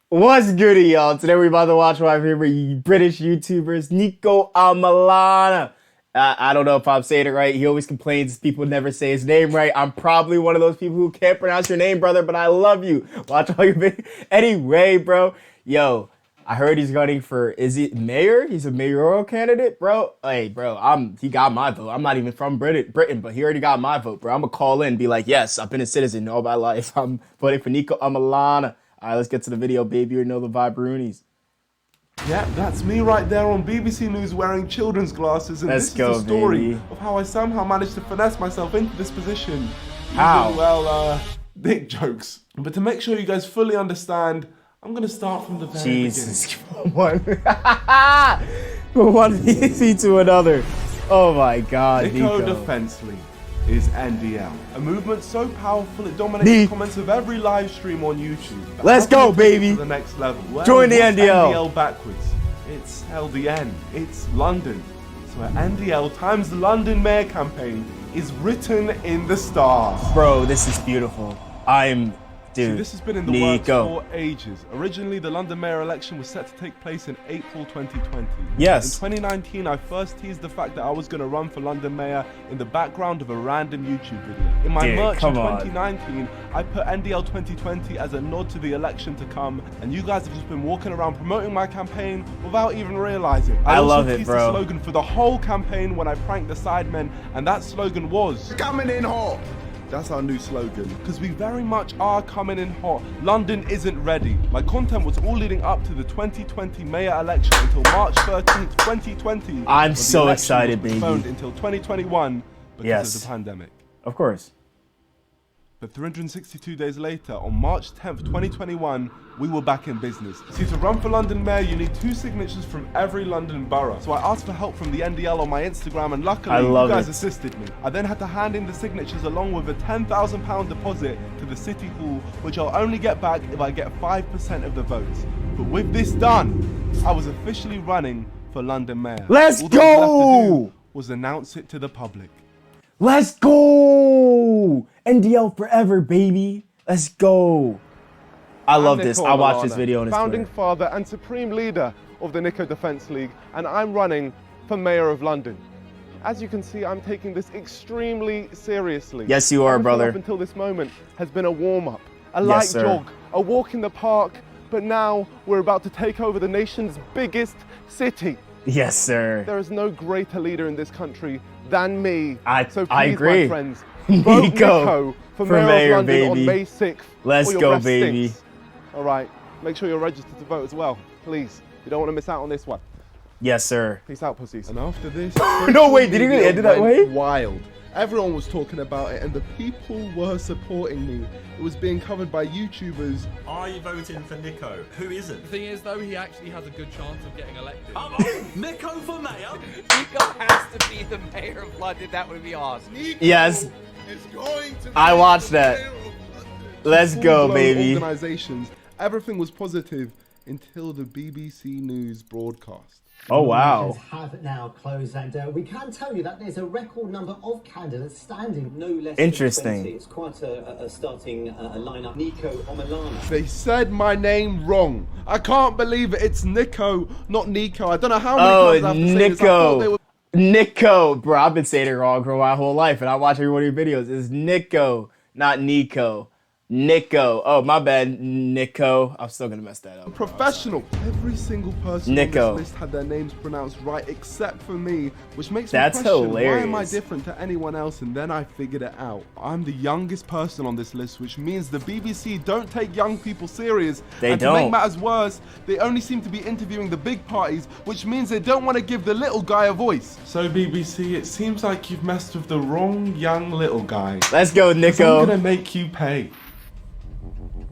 What's good, y'all? Today we're about to watch my favorite British YouTubers, Niko Omilana. I don't know if I'm saying it right. He always complains people never say his name right. I'm probably one of those people who can't pronounce your name, brother, but I love you. Watch all your videos. Anyway, bro, yo, I heard he's running for, is he mayor? He's a mayoral candidate, bro. Hey, bro, he got my vote. I'm not even from Britain, but he already got my vote, bro. I'm gonna call in and be like, yes, I've been a citizen all my life. I'm voting for Niko Omilana. All right, let's get to the video, baby. You know the vibroonies. Yeah, that's me right there on BBC News wearing children's glasses, and Let's this go, is the story baby. of how I somehow managed to finesse myself into this position. How? Using, well, dick jokes. But to make sure you guys fully understand, I'm gonna start from the very Jesus, from one PC to another. Oh my God, Niko Niko. Defense League is NDL, a movement so powerful it dominates the comments of every live stream on YouTube. But Let's how can go, we take it baby. to the next level? Well, Join the what's NDL. NDL backwards. It's LDN. It's London. So NDL times the London Mayor campaign is written in the stars. Bro, this is beautiful. Dude, This has been in the works Niko. for ages. Originally, the London mayor election was set to take place in April 2020. Yes. In 2019, I first teased the fact that I was going to run for London mayor in the background of a random YouTube video. In my Dude, merch in come on. 2019, I put NDL 2020 as a nod to the election to come, and you guys have just been walking around promoting my campaign without even realizing. I also love it, teased bro. the slogan for the whole campaign when I pranked the sidemen, and that slogan was "Coming in hot." That's our new slogan. Because we very much are coming in hot. London isn't ready. My content was all leading up to the 2020 mayor election until March 13th, 2020. I'm but the so election excited, was baby. postponed until 2021 because Yes. of the pandemic. Of course. But 362 days later, on March 10th, 2021, we were back in business. See, to run for London Mayor, you need 2 signatures from every London borough. So I asked for help from the NDL on my Instagram, and luckily, you guys assisted me. I then had to hand in the signatures along with a £10,000 deposit to the City Hall, which I'll only get back if I get 5% of the votes. But with this done, I was officially running for London Mayor. Let's All that was left to go! do was announce it to the public. Let's go! NDL forever, baby. Let's go. I love this. I watched this video on his founding Twitter. father and supreme leader of the Niko Defense League, and I'm running for Mayor of London. As you can see, I'm taking this extremely seriously. Yes, you are, Everything brother. up until this moment has been a warm-up, a light sir. jog, a walk in the park, but now we're about to take over the nation's biggest city. Yes, sir. There is no greater leader in this country than me. So please, I agree. my friends, vote Niko for Mayor of London on baby. May 6th. Let's or your go, breath baby. stinks. All right, make sure you're registered to vote as well, please. You don't want to miss out on this one. Yes, sir. Peace out, pussies. And after this, No, wait, did he really end it that way? Wild. Everyone was talking about it, and the people were supporting me. It was being covered by YouTubers. Are you voting for Niko? Who isn't? The thing is, though, he actually has a good chance of getting elected. Niko for mayor? Niko has to be the mayor of London. That would be awesome. Yes. I watched that. Let's go, Full-blown baby. Organizations. Everything was positive until the BBC News broadcast. Oh, wow. Have now closed, and we can tell you that there's a record number of candidates standing. No less Interesting. than 20. It's quite a starting lineup. Niko Omilana. They said my name wrong. I can't believe it. It's Niko, not Niko. I don't know how many times I have to say this. I thought they were Niko. Bro, I've been saying it wrong for my whole life, and I watch every one of your videos. It's Niko, not Niko. Niko. Oh, my bad, Niko. I'm still gonna mess that up. professional. Every single person Niko. on this list had their names pronounced right except for me, which makes That's me question, hilarious. why am I different to anyone else? And then I figured it out. I'm the youngest person on this list, which means the BBC don't take young people serious. They and to don't. make matters worse, they only seem to be interviewing the big parties, which means they don't want to give the little guy a voice. So BBC, it seems like you've messed with the wrong young little guy. Let's go, I'm Niko. gonna make you pay.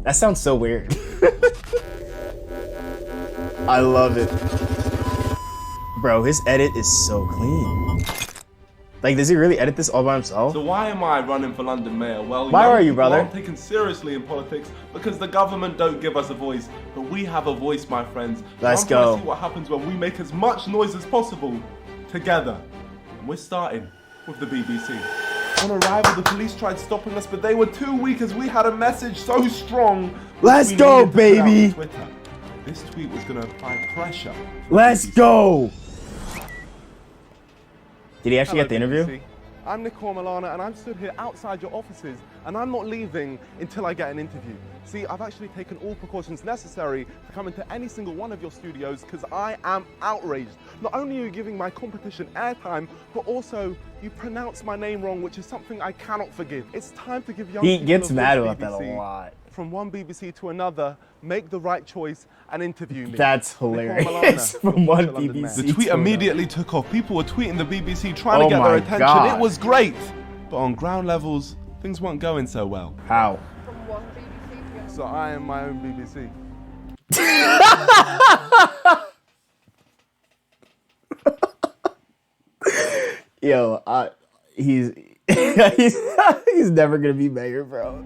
That sounds so weird. I love it. Bro, his edit is so clean. Like, does he really edit this all by himself? So why am I running for London Mayor? Well, Why young are you, people brother? aren't taken seriously in politics because the government don't give us a voice, but we have a voice, my friends. So Let's I'm trying go. to see what happens when we make as much noise as possible together. And we're starting with the BBC. On arrival, the police tried stopping us, but they were too weak as we had a message so strong. Let's we go, needed to put out on baby. Twitter. This tweet was going to apply pressure. Let's go. Did he actually Hello, get the interview? BBC. I'm Niko Omilana, and I'm stood here outside your offices, and I'm not leaving until I get an interview. See, I've actually taken all precautions necessary to come into any single one of your studios because I am outraged. Not only are you giving my competition airtime, but also you pronounce my name wrong, which is something I cannot forgive. It's time to give young He people gets of mad this about that a BBC. lot. From one BBC to another, make the right choice and interview me. That's Niko hilarious. Omilana, From one London Mayor. BBC. The tweet to immediately took off. People were tweeting the BBC trying to Oh get my their attention. God. It was great. But on ground levels, things weren't going so well. How? So I am my own BBC. Yo, he's he's never gonna be mayor, bro.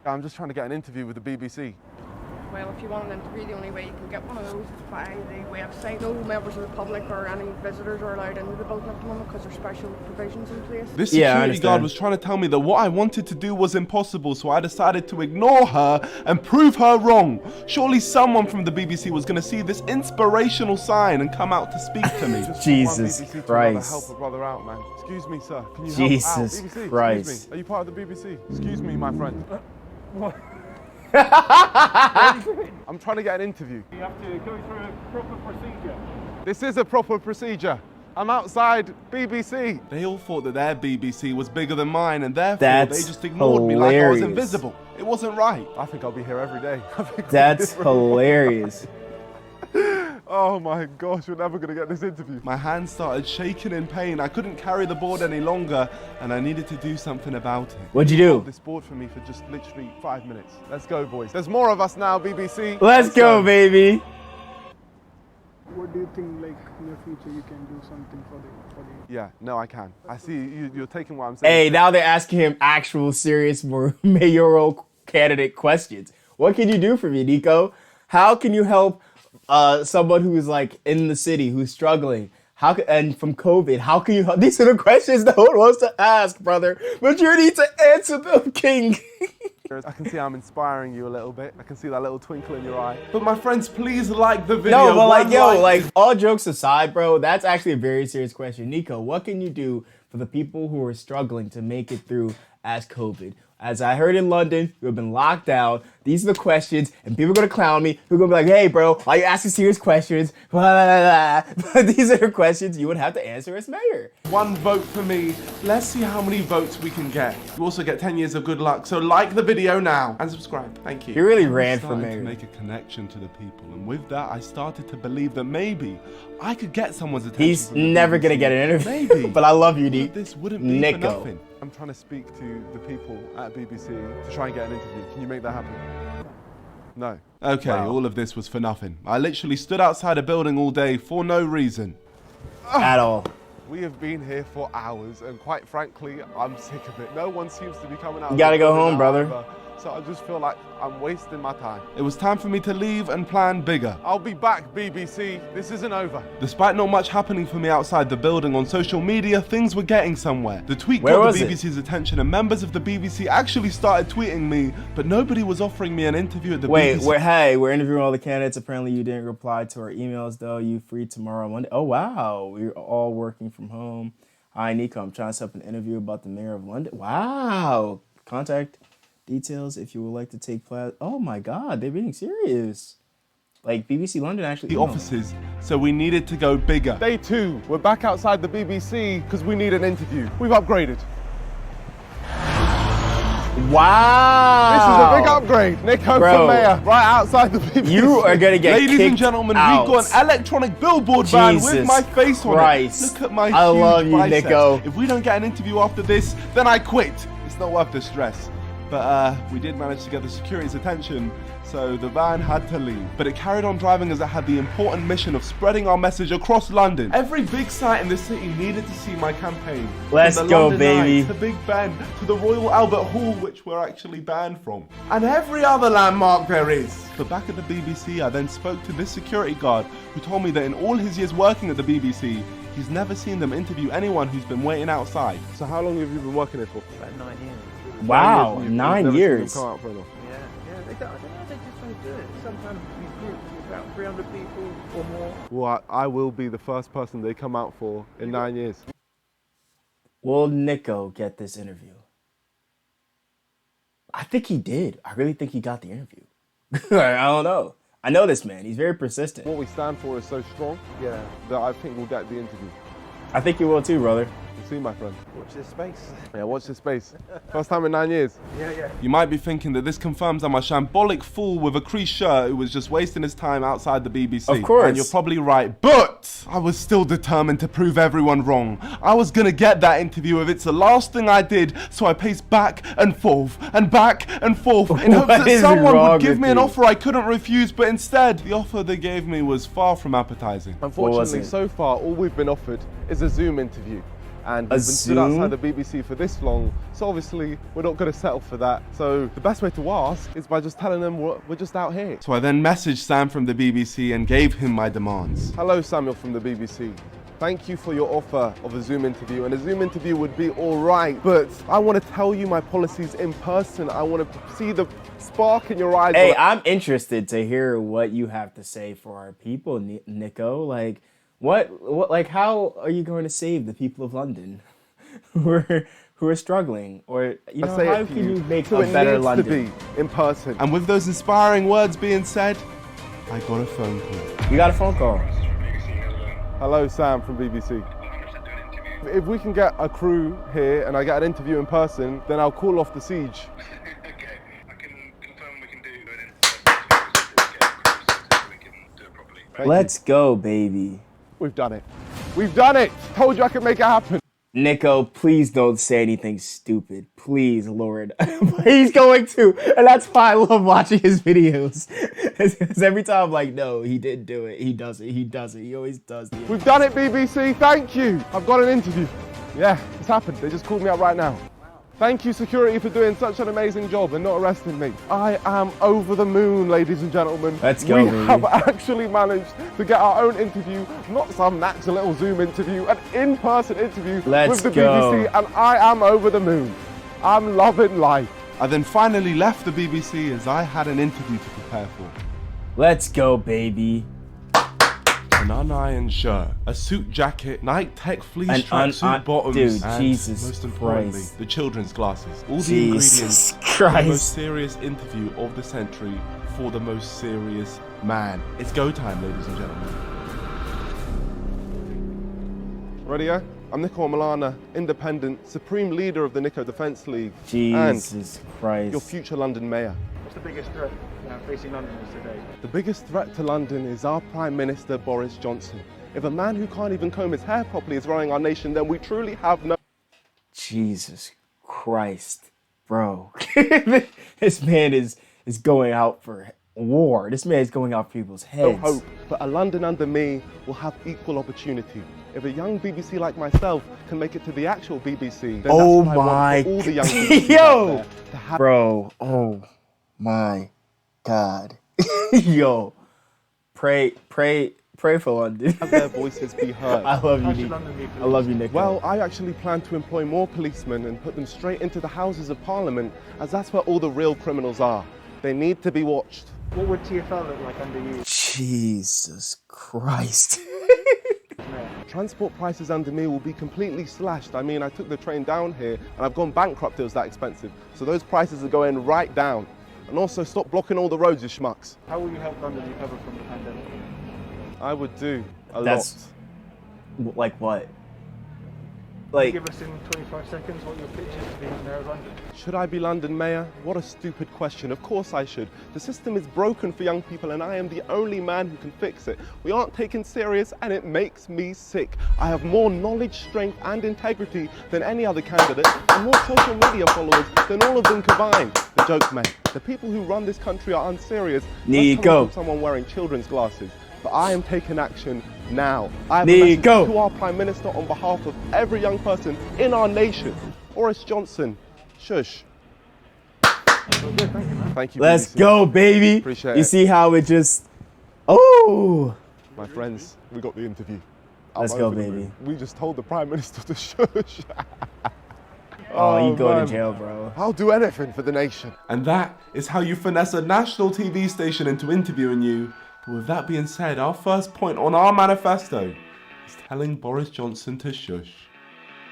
I'm just trying to get an interview with the BBC. Well, if you want an interview, the only way you can get one of those is by the website. No members of the public or any visitors are allowed into the building at the moment because there's special provisions in place. This Yeah, I security guard understand. was trying to tell me that what I wanted to do was impossible, so I decided to ignore her and prove her wrong. Surely someone from the BBC was going to see this inspirational sign and come out to speak to me. Just Jesus one BBC to Christ. help a brother out, man. Excuse me, sir. Can you Jesus help out? BBC, Christ. Excuse me. Are you part of the BBC? Excuse me, my friend. I'm trying to get an interview. You have to go through a proper procedure. This is a proper procedure. I'm outside BBC. They all thought that their BBC was bigger than mine, and therefore That's they just ignored me like I was hilarious. invisible. It wasn't right. I think I'll be here every day. That's hilarious. Oh my gosh, we're never gonna get this interview. My hands started shaking in pain. I couldn't carry the board any longer, and I needed to do something about it. What'd you do? This board for me for just literally 5 minutes. Let's go, boys. There's more of us now, BBC. Let's go, baby. What do you think, like, in the future you can do something for the Yeah, no, I can. I see you're taking what I'm saying. Hey, now they're asking him actual serious mayoral candidate questions. What can you do for me, Niko? How can you help someone who is like in the city who's struggling? And from COVID, how can you help? These are the questions no one wants to ask, brother. But you need to answer them, King. I can see I'm inspiring you a little bit. I can see that little twinkle in your eye. But my friends, please like the video. No, but like, One yo, like, all jokes aside, bro, that's actually a very serious question. Niko, what can you do for the people who are struggling to make it through as COVID? As I heard in London, you have been locked down. These are the questions, and people are gonna clown me. People are gonna be like, hey, bro, why are you asking serious questions? Blah, blah, blah. But these are the questions you would have to answer as mayor. One vote for me. Let's see how many votes we can get. You also get 10 years of good luck. So like the video now and subscribe. Thank you. He really I ran for started mayor. to make a connection to the people, and with that, I started to believe that maybe I could get someone's attention. He's from the never BBC. gonna get an interview. Maybe. But I love you, But this wouldn't be for Niko. nothing. I'm trying to speak to the people at BBC to try and get an interview. Can you make that happen? No. Okay, all of this was for nothing. I literally stood outside a building all day for no reason. At all. We have been here for hours, and quite frankly, I'm sick of it. No one seems to be coming out. You gotta go home, brother. Either, so I just feel like I'm wasting my time. It was time for me to leave and plan bigger. I'll be back, BBC. This isn't over. Despite not much happening for me outside the building, on social media, things were getting somewhere. The tweet Where got was the it? BBC's attention, and members of the BBC actually started tweeting me, but nobody was offering me an interview at the Wait, BBC. we're interviewing all the candidates. Apparently you didn't reply to our emails, though. You free tomorrow, Monday. Oh, wow. We're all working from home. Hi, Niko. I'm trying to set up an interview about the mayor of London. Wow. Contact details if you would like to take part. Oh, my God. They're being serious. Like, BBC London actually. The offices, so we needed to go bigger. Day 2, we're back outside the BBC because we need an interview. We've upgraded. Wow. This is a big upgrade. Niko Bro. for mayor, right outside the BBC. You are going to get Ladies and kicked gentlemen, out. we've got an electronic billboard van with Jesus my face on Christ. it. Look at my I huge love you, biceps. Niko. If we don't get an interview after this, then I quit. It's not worth the stress. But we did manage to get the security's attention, so the van had to leave. But it carried on driving as it had the important mission of spreading our message across London. Every big site in the city needed to see my campaign. Let's From the go, London baby. Eye to Big Ben to the Royal Albert Hall, which we're actually banned from. And every other landmark there is. But back at the BBC, I then spoke to this security guard who told me that in all his years working at the BBC, he's never seen them interview anyone who's been waiting outside. So how long have you been working here for? About 9 years. Wow, You've 9 never seen years. them come out for enough. Yeah. Yeah, I don't know, they just don't do it. Sometimes these groups with about 300 people or more. Well, I will be the first person they come out for in 9 years. Will Niko get this interview? I think he did. I really think he got the interview. I don't know. I know this man. He's very persistent. What we stand for is so strong that I think we'll get the interview. I think you will too, brother. You see, my friend. Watch this space. Yeah, watch this space. First time in 9 years. Yeah. You might be thinking that this confirms I'm a shambolic fool with a creased shirt who was just wasting his time outside the BBC. Of course. And you're probably right. But I was still determined to prove everyone wrong. I was gonna get that interview if it's the last thing I did, so I paced back and forth in hopes What that is someone wrong would give with me an you? offer I couldn't refuse, but instead, the offer they gave me was far from appetizing. Unfortunately, it? so far, all we've been offered is a Zoom interview. And we've been stood Zoom? outside the BBC for this long, so obviously we're not going to settle for that. So the best way to ask is by just telling them we're just out here. So I then messaged Sam from the BBC and gave him my demands. Hello, Samuel from the BBC. Thank you for your offer of a Zoom interview, and a Zoom interview would be all right, but I want to tell you my policies in person. I want to see the spark in your eyes. Hey, I'm interested to hear what you have to say for our people, Niko. Like, like, how are you going to save the people of London who are struggling? Or, you know, how can you make a better London? It needs to be in person. And with those inspiring words being said, I got a phone call. You got a phone call. Hello, Sam from BBC. If we can get a crew here and I get an interview in person, then I'll call off the siege. Okay, I can confirm we can do it properly. Let's go, baby. We've done it. We've done it! Told you I could make it happen. Niko, please don't say anything stupid. Please, Lord. He's going to. And that's why I love watching his videos. Because every time I'm like, no, he didn't do it. He does it. He does it. He always does it. We've done it, BBC. Thank you. I've got an interview. Yeah, it's happened. They just called me up right now. Thank you, security, for doing such an amazing job and not arresting me. I am over the moon, ladies and gentlemen. Let's go, We baby. have actually managed to get our own interview, not some natural little Zoom interview, an in-person interview Let's with the go. BBC, and I am over the moon. I'm loving life. I then finally left the BBC as I had an interview to prepare for. Let's go, baby. An unironed shirt, a suit jacket, Nike Tech fleece An tracksuit bottoms, dude, and Jesus most importantly, Christ. the children's glasses. All the Jesus ingredients for the most Christ. serious interview of the century for the most serious man. It's go time, ladies and gentlemen. Ready, yeah? I'm Niko Omilana, independent, supreme leader of the Niko Defence League, Jesus and Christ. your future London mayor. What's the biggest threat facing Londoners today? The biggest threat to London is our Prime Minister, Boris Johnson. If a man who can't even comb his hair properly is running our nation, then we truly have no... Jesus Christ, bro. This man is going out for war. This man is going out for people's heads. hope, but a London under me will have equal opportunity. If a young BBC like myself can make it to the actual BBC, then Oh that's what I my want for all the young BBC Yo! out there to have. Bro, oh my God. Yo, pray for London. Have their voices be heard. I love you, How should Nick. London be I love you, Nick. Well, I actually plan to employ more policemen and put them straight into the Houses of Parliament, as that's where all the real criminals are. They need to be watched. What would TfL look like under you? Jesus Christ. Transport prices under me will be completely slashed. I mean, I took the train down here and I've gone bankrupt, it was that expensive. So those prices are going right down. And also stop blocking all the roads, you schmucks. How will you help London recover from the pandemic? I would do a That's- lot. Like what? Like, Give us in 25 seconds what your pitch is to be mayor of London. Should I be London mayor? What a stupid question. Of course I should. The system is broken for young people and I am the only man who can fix it. We aren't taken serious and it makes me sick. I have more knowledge, strength and integrity than any other candidate and more social media followers than all of them combined. The joke's made. The people who run this country are unserious. That's coming Niko. from someone wearing children's glasses. But I am taking action now. I have a Niko. message to our Prime Minister on behalf of every young person in our nation. Boris Johnson, shush. Thank you. let's BBC. go, baby. Appreciate You it. see how it just, oh. My friends, we got the interview. Let's I'm go, over the baby. moon. We just told the Prime Minister to shush. Oh, you going man. to jail, bro. I'll do anything for the nation. And that is how you finesse a national TV station into interviewing you. But with that being said, our first point on our manifesto is telling Boris Johnson to shush.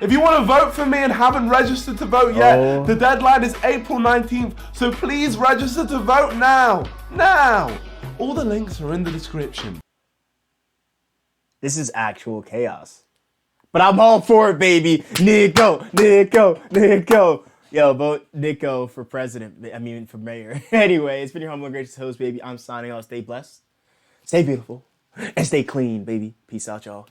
If you want to vote for me and haven't registered to vote yet, the deadline is April 19th, so please register to vote now. Now! All the links are in the description. This is actual chaos. But I'm all for it, baby. Niko, Niko, Niko. Yo, vote Niko for president. I mean, for mayor. Anyway, it's been your humble and gracious host, baby. I'm signing off. Stay blessed, stay beautiful, and stay clean, baby. Peace out, y'all.